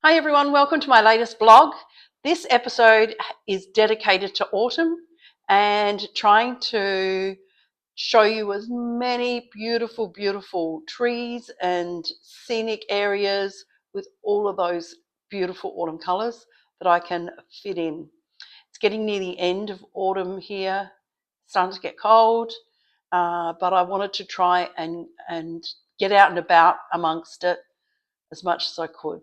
Hi everyone, welcome to my latest blog. This episode is dedicated to autumn and trying to show you as many beautiful trees and scenic areas with all of those beautiful autumn colours that I can fit in. It's getting near the end of autumn here, it's starting to get cold, but I wanted to try and get out and about amongst it as much as I could.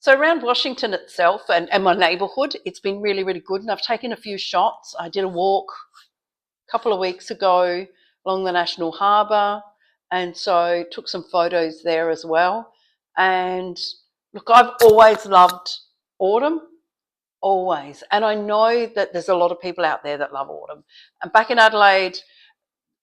So around Washington itself and my neighbourhood, it's been really good, and I've taken a few shots. I did a walk a couple of weeks ago along the National Harbour, and so took some photos there as well. And look, I've always loved autumn, always. And I know that there's a lot of people out there that love autumn. And back in Adelaide,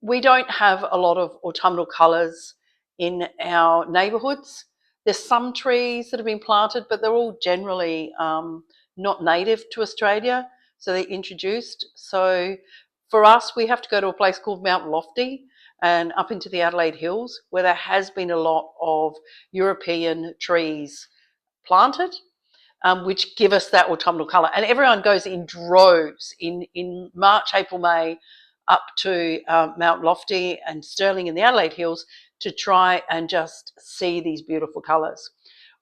we don't have a lot of autumnal colours in our neighbourhoods. There's some trees that have been planted, but they're all generally not native to Australia, so they're introduced. So for us, we have to go to a place called Mount Lofty and up into the Adelaide Hills, where there has been a lot of European trees planted, which give us that autumnal colour. And everyone goes in droves in March, April, May, up to Mount Lofty and Stirling in the Adelaide Hills to try and just see these beautiful colours.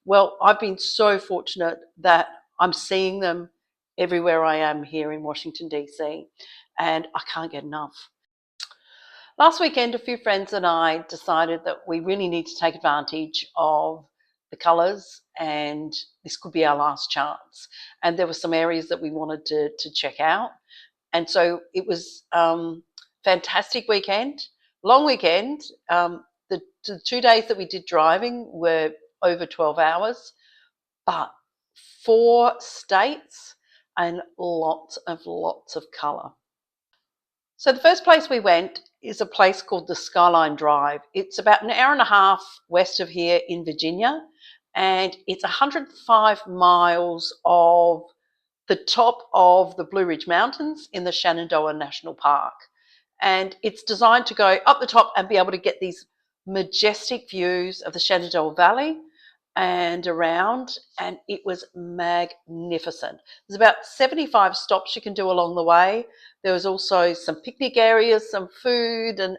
Well, I've been so fortunate that I'm seeing them everywhere I am here in Washington, DC, and I can't get enough. Last weekend, a few friends and I decided that we really need to take advantage of the colours, and this could be our last chance. And there were some areas that we wanted to check out. And so it was fantastic weekend, long weekend. The 2 days that we did driving were over 12 hours, but 4 states and lots of colour. So the first place we went is a place called the Skyline Drive. It's about an hour and a half west of here in Virginia, and it's 105 miles of the top of the Blue Ridge Mountains in the Shenandoah National Park. And it's designed to go up the top and be able to get these majestic views of the Shenandoah Valley and around, and it was magnificent. There's about 75 stops you can do along the way. There was also some picnic areas, some food and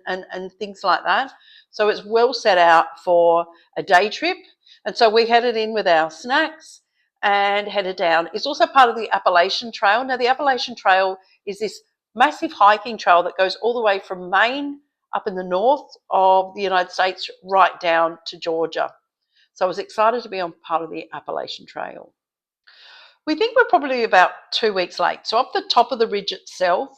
things like that. So it's well set out for a day trip. And so we headed in with our snacks and headed down. It's also part of the Appalachian Trail. Now, the Appalachian Trail is this massive hiking trail that goes all the way from Maine up in the north of the United States right down to Georgia. So I was excited to be on part of the Appalachian Trail. We think we're probably about 2 weeks late. So up the top of the ridge itself,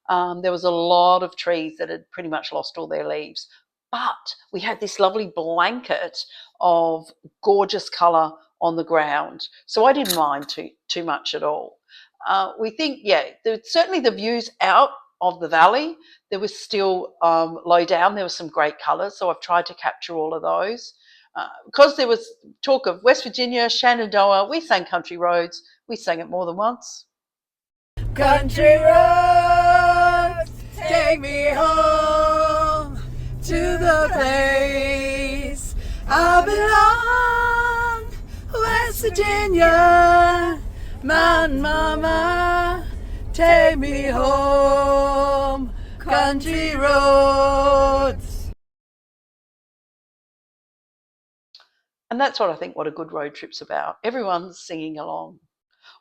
there was a lot of trees that had pretty much lost all their leaves. But we had this lovely blanket of gorgeous colour on the ground. So I didn't mind too much at all. We think, certainly the views out of the valley, there was still low down. There was some great colours. So I've tried to capture all of those. Because there was talk of West Virginia, Shenandoah, we sang Country Roads. We sang it more than once. Country roads, take me home to the place I belong. West Virginia, Mountain Mama, take me home. Country roads. And that's what I think what a good road trip's about. Everyone's singing along.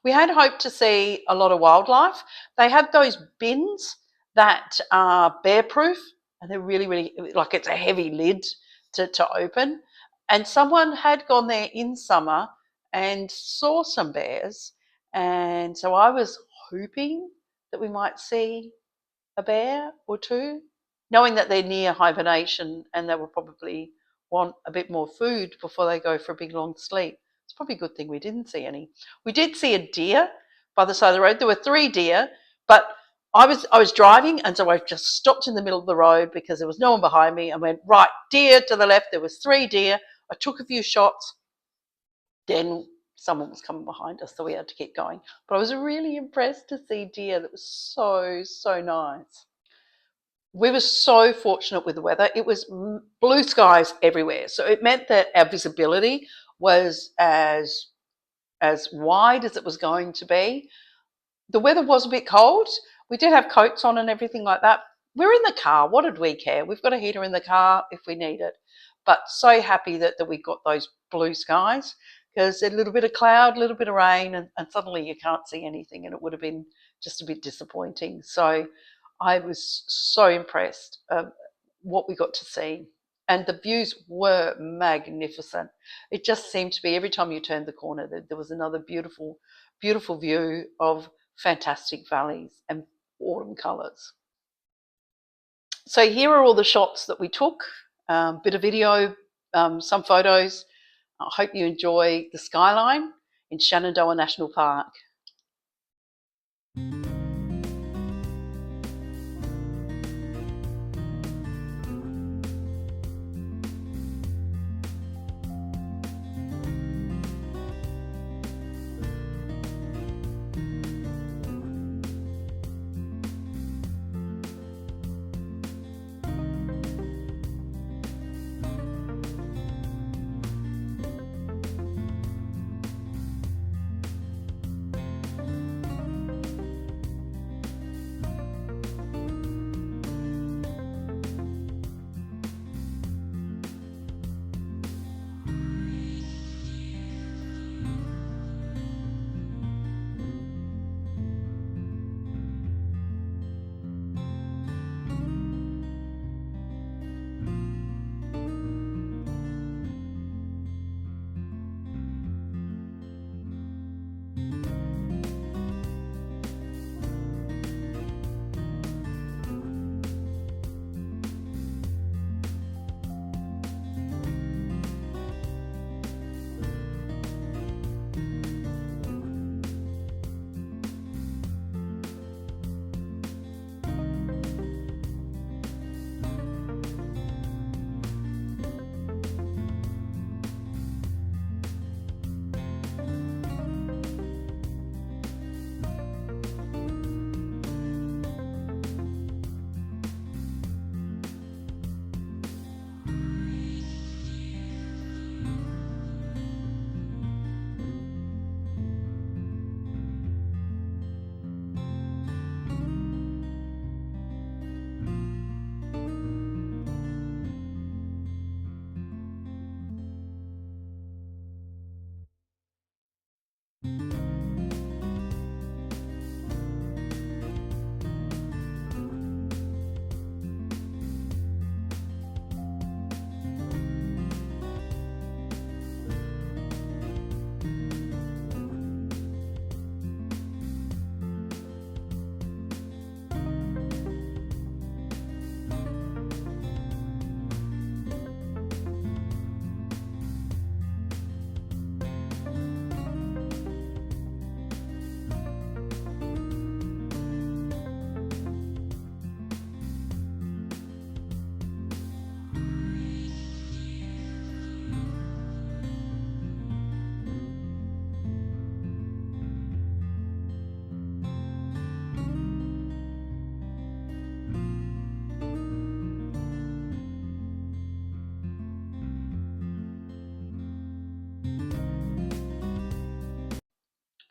We had hoped to see a lot of wildlife. They have those bins that are bear-proof, and they're really, like it's a heavy lid to open. And someone had gone there in summer and saw some bears. And so I was hoping that we might see a bear or two, knowing that they're near hibernation and they will probably want a bit more food before they go for a big long sleep. It's probably a good thing we didn't see any. We did see a deer by the side of the road. There were 3 deer, but I was driving, and so I just stopped in the middle of the road because there was no one behind me. I went, right, deer to the left. There was 3 deer. I took a few shots. Then someone was coming behind us, so we had to keep going. But I was really impressed to see deer. That was so nice. We were so fortunate with the weather. It was blue skies everywhere. So it meant that our visibility was as wide as it was going to be. The weather was a bit cold. We did have coats on and everything like that. We're in the car. What did we care? We've got a heater in the car if we need it. But so happy that we got those blue skies, because a little bit of cloud, a little bit of rain, and suddenly you can't see anything, and it would have been just a bit disappointing. So I was so impressed what we got to see. And the views were magnificent. It just seemed to be every time you turned the corner, there was another beautiful, beautiful view of fantastic valleys and autumn colours. So here are all the shots that we took, bit of video, some photos. I hope you enjoy the skyline in Shenandoah National Park.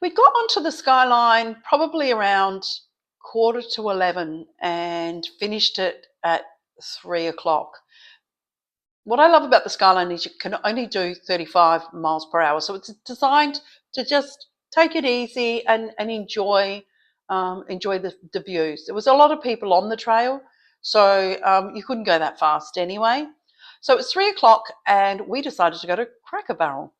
We got onto the skyline probably around 10:45 and finished it at 3 o'clock. What I love about the skyline is you can only do 35 miles per hour. So it's designed to just take it easy and enjoy the views. There was a lot of people on the trail, so you couldn't go that fast anyway. So it was 3 o'clock and we decided to go to Cracker Barrel.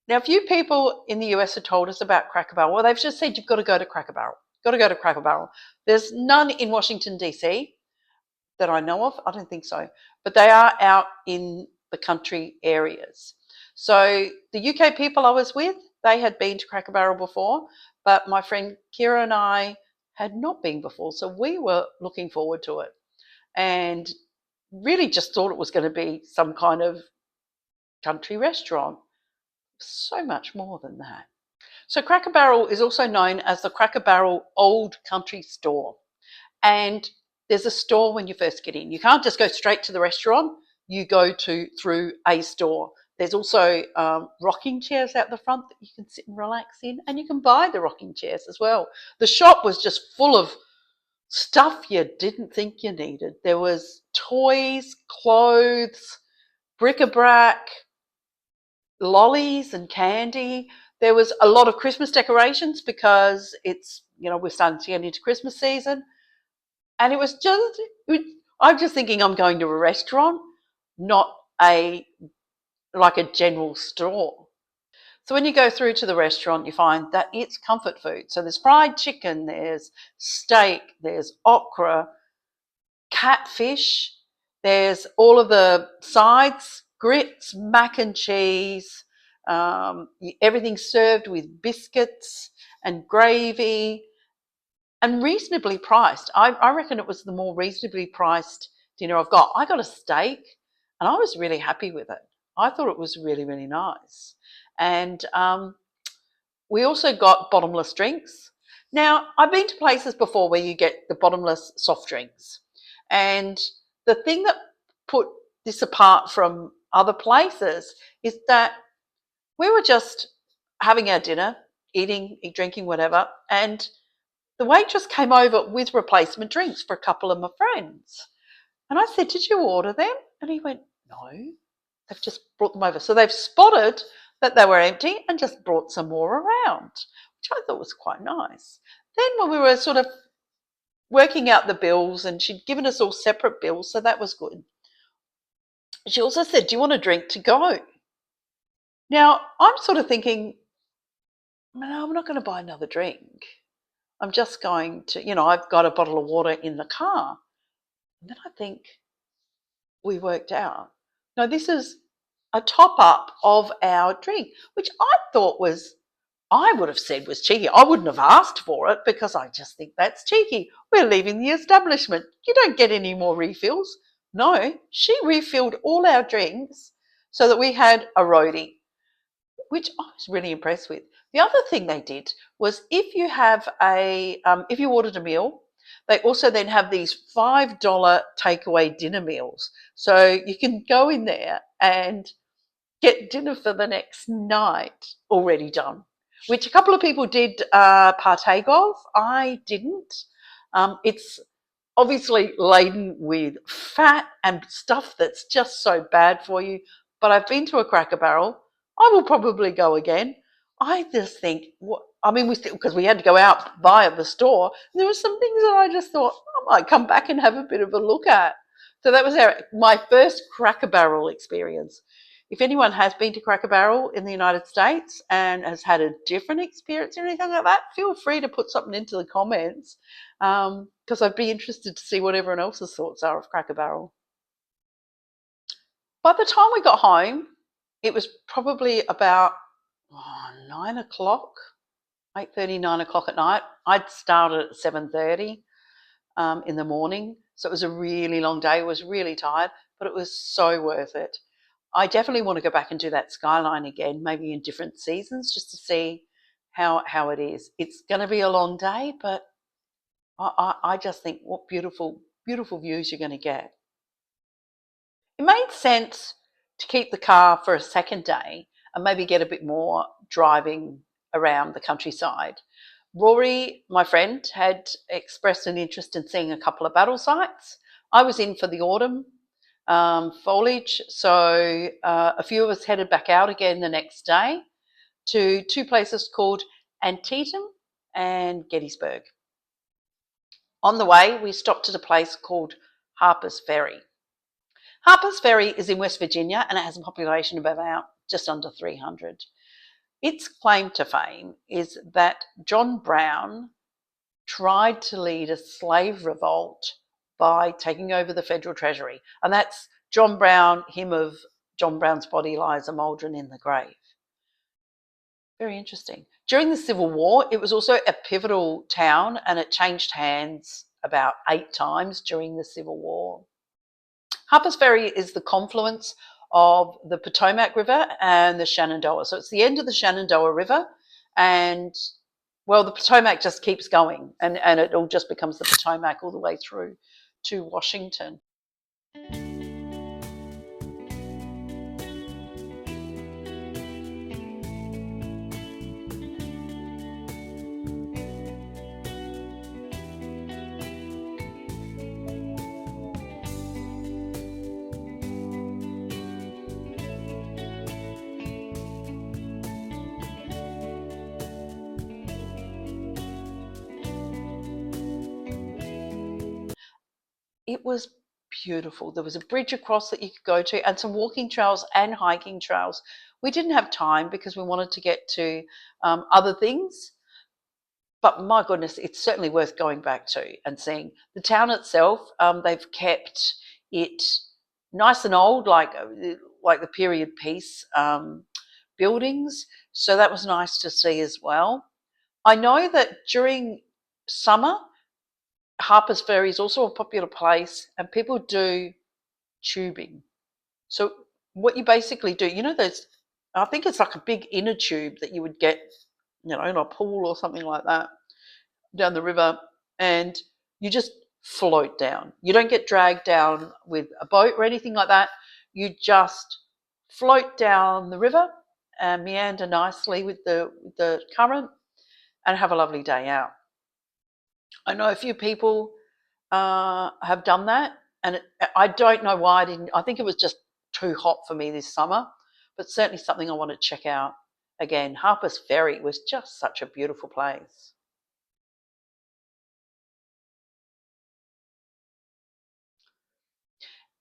Now, a few people in the US have told us about Cracker Barrel. Well, they've just said you've got to go to Cracker Barrel. Got to go to Cracker Barrel. There's none in Washington, D.C. that I know of. I don't think so. But they are out in the country areas. So the UK people I was with, they had been to Cracker Barrel before, but my friend Kira and I had not been before. So we were looking forward to it and really just thought it was going to be some kind of country restaurant. So much more than that. So Cracker Barrel is also known as the Cracker Barrel Old Country Store. And there's a store when you first get in. You can't just go straight to the restaurant. You go through a store. There's also rocking chairs out the front that you can sit and relax in, and you can buy the rocking chairs as well. The shop was just full of stuff you didn't think you needed. There was toys, clothes, bric-a-brac, lollies and candy. There was a lot of Christmas decorations because it's, we're starting to get into Christmas season. And I'm just thinking I'm going to a restaurant, not like a general store. So when you go through to the restaurant, you find that it's comfort food. So there's fried chicken, there's steak, there's okra, catfish, there's all of the sides, grits, mac and cheese, everything's served with biscuits and gravy and reasonably priced. I reckon it was the more reasonably priced dinner I've got. I got a steak and I was really happy with it. I thought it was really, really nice. And we also got bottomless drinks. Now, I've been to places before where you get the bottomless soft drinks. And the thing that put this apart from other places is that we were just having our dinner, eating, drinking, whatever, and the waitress came over with replacement drinks for a couple of my friends. And I said, "Did you order them?" And he went, "No, they've just brought them over." So they've spotted that they were empty and just brought some more around, which I thought was quite nice. Then when we were sort of working out the bills, and she'd given us all separate bills, so that was good. She also said, "Do you want a drink to go?" Now, I'm sort of thinking, no, I'm not going to buy another drink. I'm just going to, I've got a bottle of water in the car. And then I think we worked out, no, this is a top up of our drink, which I would have said was cheeky. I wouldn't have asked for it because I just think that's cheeky. We're leaving the establishment. You don't get any more refills. No, she refilled all our drinks so that we had a roadie, which I was really impressed with. The other thing they did was if you ordered a meal, they also then have these $5 takeaway dinner meals. So you can go in there and get dinner for the next night already done, which a couple of people did partake of. I didn't. It's obviously laden with fat and stuff that's just so bad for you. But I've been to a Cracker Barrel. I will probably go again. I just think, because we had to go out via the store. There were some things that I just thought I might come back and have a bit of a look at. So that was my first Cracker Barrel experience. If anyone has been to Cracker Barrel in the United States and has had a different experience or anything like that, feel free to put something into the comments because I'd be interested to see what everyone else's thoughts are of Cracker Barrel. By the time we got home, it was probably about 9 o'clock, 8:30, 9 o'clock at night. I'd started at 7:30 in the morning. So it was a really long day. I was really tired, but it was so worth it. I definitely want to go back and do that skyline again, maybe in different seasons, just to see how it is. It's going to be a long day, but I just think what beautiful, beautiful views you're going to get. It made sense to keep the car for a second day and maybe get a bit more driving around the countryside. Rory, my friend, had expressed an interest in seeing a couple of battle sites. I was in for the autumn foliage, so a few of us headed back out again the next day to two places called Antietam and Gettysburg. On the way, we stopped at a place called Harper's Ferry. Harper's Ferry is in West Virginia and it has a population of about just under 300. Its claim to fame is that John Brown tried to lead a slave revolt by taking over the federal treasury. And that's John Brown, hymn of John Brown's body lies a mouldering in the grave. Very interesting. During the Civil War, it was also a pivotal town and it changed hands about 8 times during the Civil War. Harper's Ferry is the confluence of the Potomac River and the Shenandoah. So it's the end of the Shenandoah River and, well, the Potomac just keeps going and it all just becomes the Potomac all the way through to Washington. it was beautiful. There was a bridge across that you could go to and some walking trails and hiking trails. We didn't have time because we wanted to get to other things, but my goodness, it's certainly worth going back to and seeing. The town itself, they've kept it nice and old, like the period piece buildings. So that was nice to see as well. I know that during summer, Harper's Ferry is also a popular place, and people do tubing. So what you basically do, there's, I think it's like a big inner tube that you would get, in a pool or something like that down the river, and you just float down. You don't get dragged down with a boat or anything like that. You just float down the river and meander nicely with the current and have a lovely day out. I know a few people have done that, and I don't know why I didn't. I think it was just too hot for me this summer, but certainly something I want to check out again. Harper's Ferry was just such a beautiful place.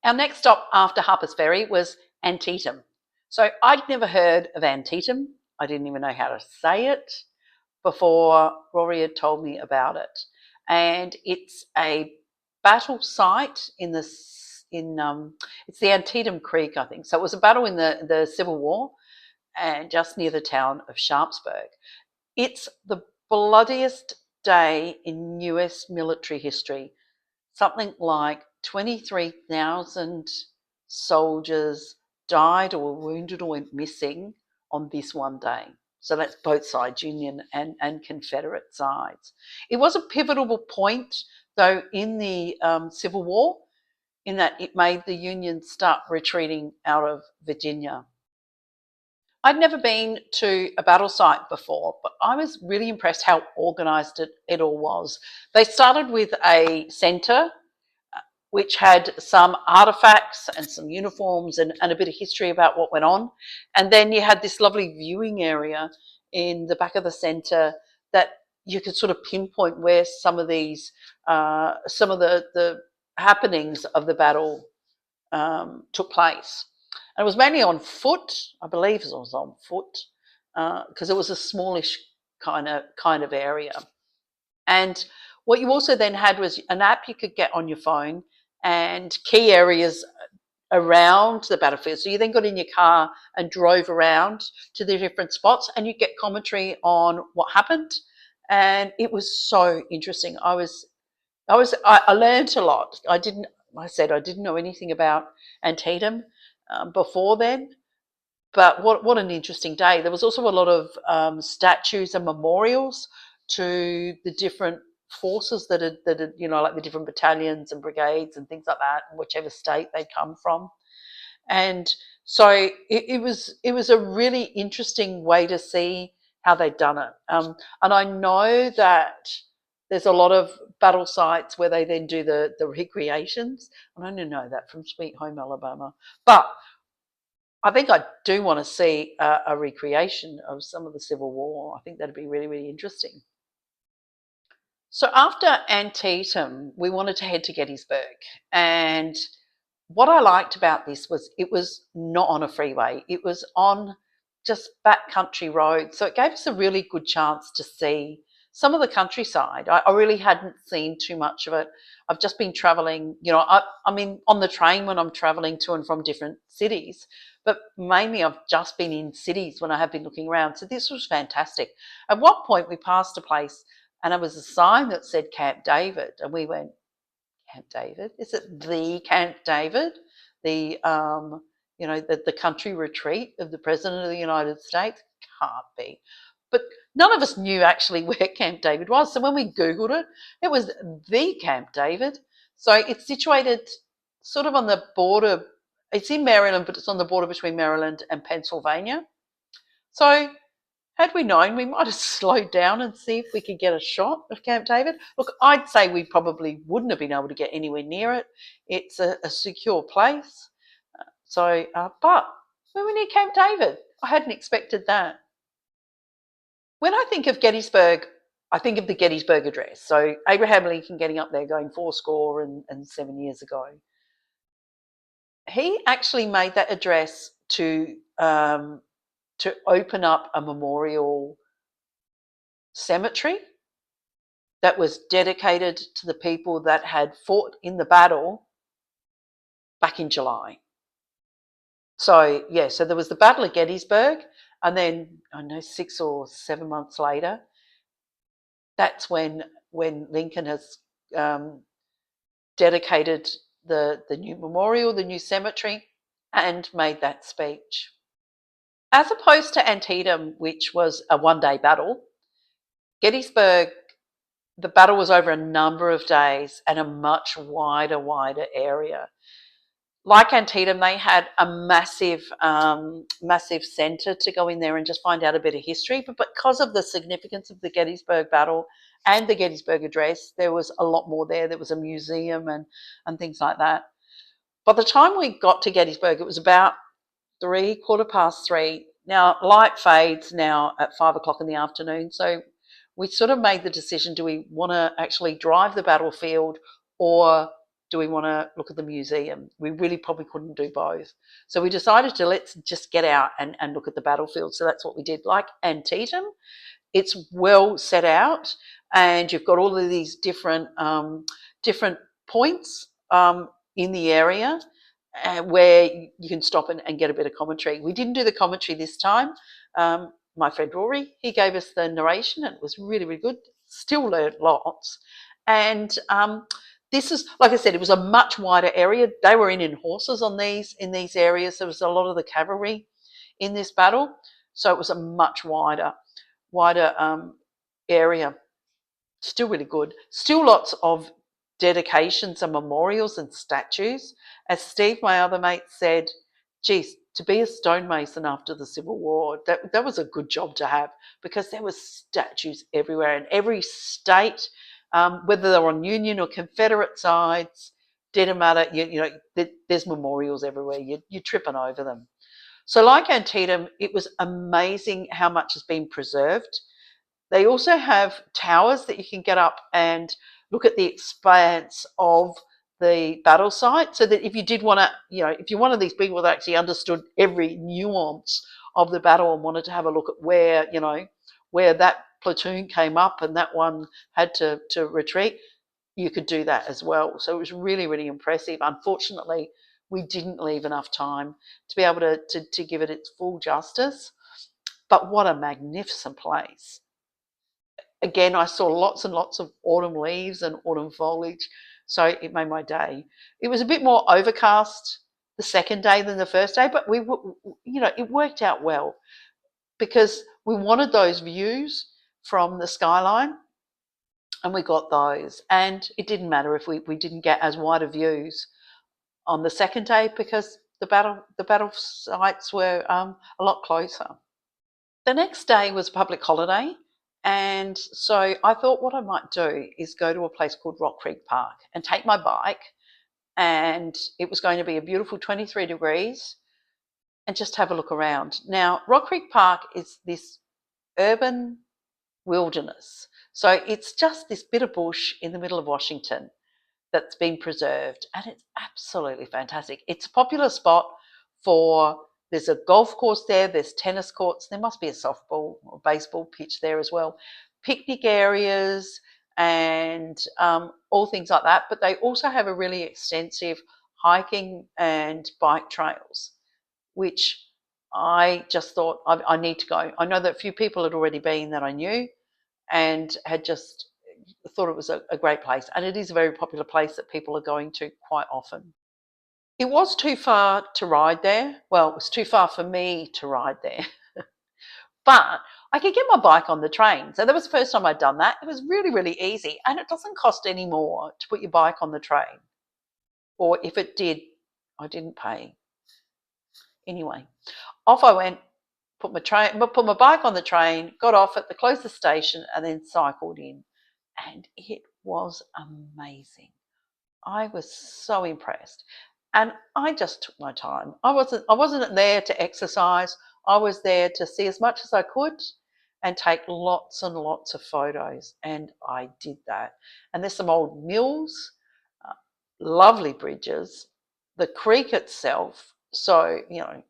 Our next stop after Harper's Ferry was Antietam. So I'd never heard of Antietam. I didn't even know how to say it before Rory had told me about it. And it's a battle site it's the Antietam Creek, I think. So it was a battle in the Civil War, and just near the town of Sharpsburg. It's the bloodiest day in US military history. Something like 23,000 soldiers died or were wounded or went missing on this one day. So that's both sides, Union and Confederate sides. It was a pivotal point, though, in the Civil War, in that it made the Union start retreating out of Virginia. I'd never been to a battle site before, but I was really impressed how organised it all was. They started with a centre which had some artefacts and some uniforms and a bit of history about what went on. And then you had this lovely viewing area in the back of the centre that you could sort of pinpoint where some of these, some of the happenings of the battle took place. And it was mainly on foot. I believe it was on foot because it was a smallish kind of area. And what you also then had was an app you could get on your phone and key areas around the battlefield. So you then got in your car and drove around to the different spots, and you get commentary on what happened. And it was so interesting. I learned a lot. I didn't know anything about Antietam before then, but what an interesting day. There was also a lot of statues and memorials to the different forces that had, like the different battalions and brigades and things like that, whichever state they'd come from. And so it was a really interesting way to see how they'd done it. And I know that there's a lot of battle sites where they then do the recreations. I only know that from Sweet Home Alabama. But I think I do want to see a recreation of some of the Civil War. I think that'd be really, really interesting. So after Antietam, we wanted to head to Gettysburg. And what I liked about this was it was not on a freeway. It was on just backcountry roads. So it gave us a really good chance to see some of the countryside. I really hadn't seen too much of it. I've just been traveling, I mean, on the train when I'm traveling to and from different cities, but mainly I've just been in cities when I have been looking around. So this was fantastic. At one point we passed a place and there was a sign that said Camp David, and we went, Camp David? Is it the Camp David? The the country retreat of the President of the United States? Can't be. But none of us knew actually where Camp David was. So when we Googled it, it was the Camp David. So it's situated sort of on the border. It's in Maryland, but it's on the border between Maryland and Pennsylvania. So had we known, we might have slowed down and see if we could get a shot of Camp David. Look, I'd say we probably wouldn't have been able to get anywhere near it. It's a secure place. But we were near Camp David. I hadn't expected that. When I think of Gettysburg, I think of the Gettysburg Address. So Abraham Lincoln getting up there going 7 years ago. He actually made that address to open up a memorial cemetery that was dedicated to the people that had fought in the battle back in July. So, yeah, so there was the Battle of Gettysburg, and then, I know, 6 or 7 months later, that's when Lincoln has dedicated the new memorial, the new cemetery, and made that speech. As opposed to Antietam, which was a one-day battle, Gettysburg, the battle was over a number of days and a much wider area. Like Antietam, they had a massive centre to go in there and just find out a bit of history. But because of the significance of the Gettysburg battle and the Gettysburg Address, there was a lot more there. There was a museum and things like that. By the time we got to Gettysburg, it was about 3:15. Now, light fades now at 5 o'clock in the afternoon. So we sort of made the decision, do we want to actually drive the battlefield, or do we want to look at the museum? We really probably couldn't do both. So we decided to let's just get out and look at the battlefield. So that's what we did. Like Antietam, it's well set out, and you've got all of these different points in the area where you can stop and get a bit of commentary. We didn't do the commentary this time. My friend Rory, he gave us the narration, and it was really, really good. Still learned lots. And this is, like I said, it was a much wider area. They were in horses in these areas. There was a lot of the cavalry in this battle. So it was a much wider area. Still really good. Still lots of dedications and memorials and statues. As Steve, my other mate, said, geez, to be a stonemason after the Civil War, that was a good job to have, because there were statues everywhere, and every state, whether they're on Union or Confederate sides, didn't matter. There's memorials everywhere. You're tripping over them. So like Antietam, it was amazing how much has been preserved. They also have towers that you can get up and look at the expanse of the battle site, so that if you did want to, if you're one of these people that actually understood every nuance of the battle and wanted to have a look at where that platoon came up and that one had to retreat, you could do that as well. So it was really, really impressive. Unfortunately, we didn't leave enough time to be able to give it its full justice. But what a magnificent place. Again, I saw lots and lots of autumn leaves and autumn foliage, so it made my day. It was a bit more overcast the second day than the first day, but it worked out well, because we wanted those views from the skyline, and we got those. And it didn't matter if we didn't get as wide of views on the second day, because the battle sites were a lot closer. The next day was a public holiday. And so I thought what I might do is go to a place called Rock Creek Park and take my bike, and it was going to be a beautiful 23 degrees, and just have a look around. Now, Rock Creek Park is this urban wilderness. So it's just this bit of bush in the middle of Washington that's been preserved, and it's absolutely fantastic. It's a popular spot for, there's a golf course there, there's tennis courts, there must be a softball or baseball pitch there as well, picnic areas, and all things like that. But they also have a really extensive hiking and bike trails, which I just thought I need to go. I know that a few people had already been that I knew, and had just thought it was a great place. And it is a very popular place that people are going to quite often. It was too far to ride there. Well, it was too far for me to ride there. But I could get my bike on the train. So that was the first time I'd done that. It was really, really easy. And it doesn't cost any more to put your bike on the train. Or if it did, I didn't pay. Anyway, off I went, put my bike on the train, got off at the closest station, and then cycled in. And it was amazing. I was so impressed. And I just took my time. I wasn't there to exercise. I was there to see as much as I could and take lots and lots of photos. And I did that. And there's some old mills, uh, lovely bridges, the creek itself. So,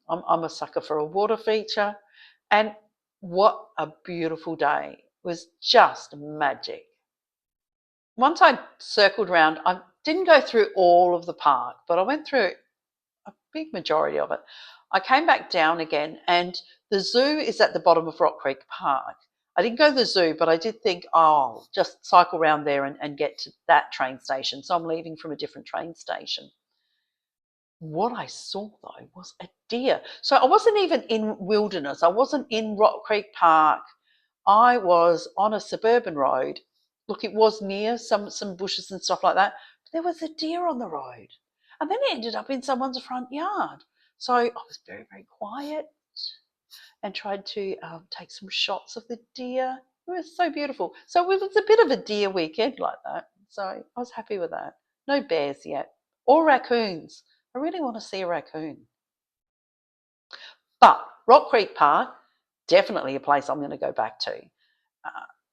I'm a sucker for a water feature. And what a beautiful day. It was just magic. Once I circled around, I didn't go through all of the park, but I went through a big majority of it. I came back down again, and the zoo is at the bottom of Rock Creek Park. I didn't go to the zoo, but I did think, oh, just cycle around there and get to that train station. So I'm leaving from a different train station. What I saw, though, was a deer. So I wasn't even in wilderness. I wasn't in Rock Creek Park. I was on a suburban road. Look, it was near some bushes and stuff like that. But there was a deer on the road. And then it ended up in someone's front yard. So I was very, very quiet and tried to take some shots of the deer. It was so beautiful. So it was a bit of a deer weekend like that. So I was happy with that. No bears yet, or raccoons. I really want to see a raccoon. But Rock Creek Park, definitely a place I'm going to go back to.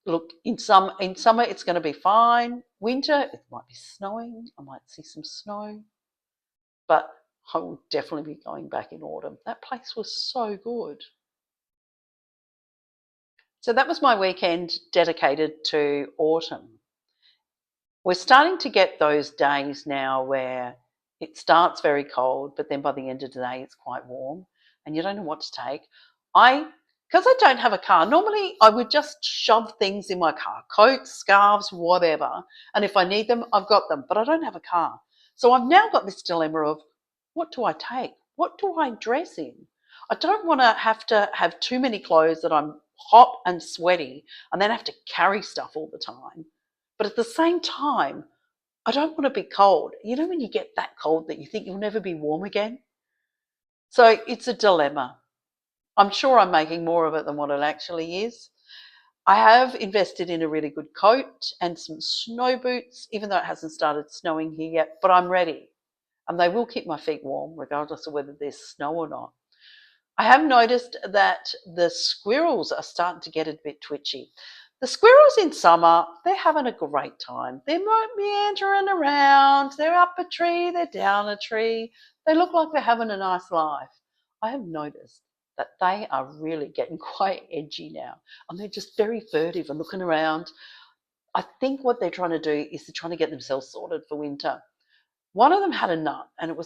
Look, in summer it's going to be fine. Winter, it might be snowing. I might see some snow. But I will definitely be going back in autumn. That place was so good. So that was my weekend dedicated to autumn. We're starting to get those days now where it starts very cold, but then by the end of the day it's quite warm and you don't know what to take. Because I don't have a car, normally I would just shove things in my car, coats, scarves, whatever. And if I need them, I've got them, but I don't have a car. So I've now got this dilemma of, what do I take? What do I dress in? I don't want to have too many clothes that I'm hot and sweaty and then have to carry stuff all the time. But at the same time, I don't want to be cold. You know when you get that cold that you think you'll never be warm again? So it's a dilemma. I'm sure I'm making more of it than what it actually is. I have invested in a really good coat and some snow boots, even though it hasn't started snowing here yet, but I'm ready. And they will keep my feet warm regardless of whether there's snow or not. I have noticed that the squirrels are starting to get a bit twitchy. The squirrels in summer, they're having a great time. They're meandering around. They're up a tree, they're down a tree. They look like they're having a nice life. I have noticed that they are really getting quite edgy now. And they're just very furtive and looking around. I think what they're trying to do is they're trying to get themselves sorted for winter. One of them had a nut, and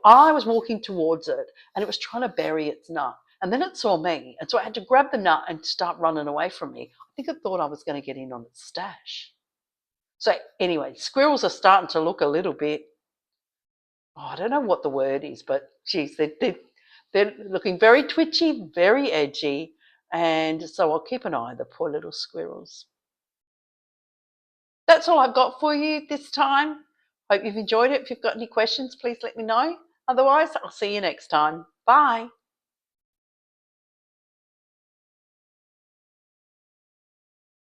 I was walking towards it, and it was trying to bury its nut. And then it saw me, and so I had to grab the nut and start running away from me. I think it thought I was going to get in on its stash. So anyway, squirrels are starting to look a little bit, I don't know what the word is, but geez, they're looking very twitchy, very edgy, and so I'll keep an eye on the poor little squirrels. That's all I've got for you this time. Hope you've enjoyed it. If you've got any questions, please let me know. Otherwise, I'll see you next time. Bye.